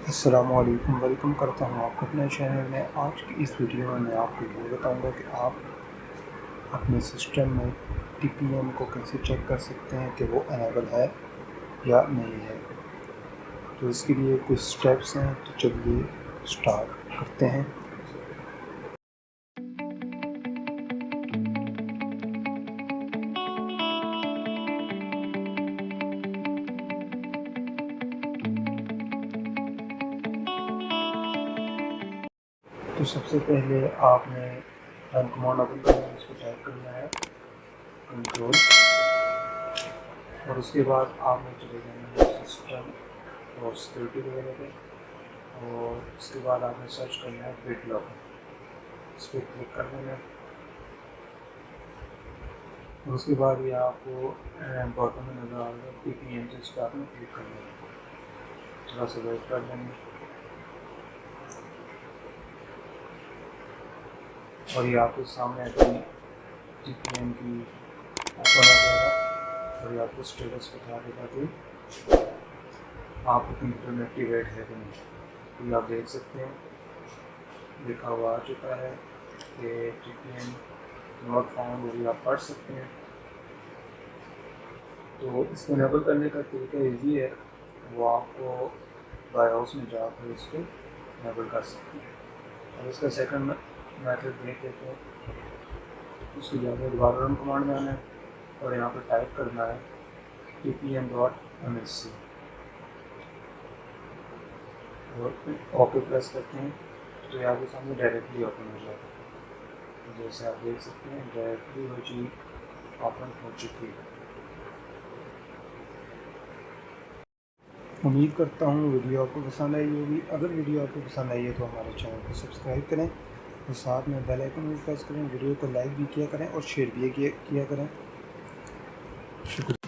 السلام علیکم، ویلکم کرتا ہوں آپ کو اپنے چینل میں۔ آج کی اس ویڈیو میں آپ کو یہ بتاؤں گا کہ آپ اپنے سسٹم میں ٹی پی ایم کو کیسے چیک کر سکتے ہیں کہ وہ انیبل ہے یا نہیں ہے۔ تو اس کے لیے کچھ سٹیپس ہیں، تو چلیے سٹارٹ کرتے ہیں۔ تو سب سے پہلے آپ نے رن کمانڈ اوپن کرنا ہے، اس کو ٹائپ کرنا ہے کنٹرول، اور اس کے بعد آپ نے چلے جانا ہے سسٹم اور سیکورٹی وغیرہ پہ، اور اس کے بعد آپ نے سرچ کرنا ہے fbideo، اس پہ کلک کر دینا ہے، اور اس کے بعد یہ آپ کو باٹم میں نظر آ گا ٹی پی ایم، سے اس پہ آپ نے کلک کرنا ہے، تھوڑا سا ویٹ کر دیں گے، اور یہ آپ کے سامنے اپنی ٹی پی ایم کی اوپن آ جائے گا، اور یہ آپ کو اسٹیٹس بتا دے گا کہ آپ کے کمپیوٹر میں ایکٹیویٹ ہے کہ نہیں۔ تو یہ آپ دیکھ سکتے ہیں لکھا ہوا آ چکا ہے کہ T P am not found, اور یہ آپ پڑھ سکتے ہیں۔ تو اس کو انیبل کرنے کا طریقہ ایزی ہے، وہ آپ کو بائی ہاؤس میں جا کر اس کو انیبل کر سکتے ہیں۔ اور اس کا سیکنڈ میتھڈ دیکھ لیتے ہیں۔ اس کو جا کے دوبارہ رن کمانڈ میں آنا ہے، اور یہاں پہ ٹائپ کرنا ہے tpm.msc، اور اوکے پریس کرتے ہیں تو یہ آپ کے سامنے ڈائریکٹلی اوپن ہو جاتا ہے۔ جیسے آپ دیکھ سکتے ہیں ڈائریکٹلی وہ چیز اوپن ہو چکی ہے۔ امید کرتا ہوں ویڈیو آپ کو پسند آئی ہوگی۔ اگر ویڈیو آپ کو پسند آئی ہے تو ہمارے چینل کو سبسکرائب کریں، اور ساتھ میں بیل آئیکن بھی پریس کریں، ویڈیو کو لائک بھی کیا کریں اور شیئر بھی کیا کریں۔ شکریہ۔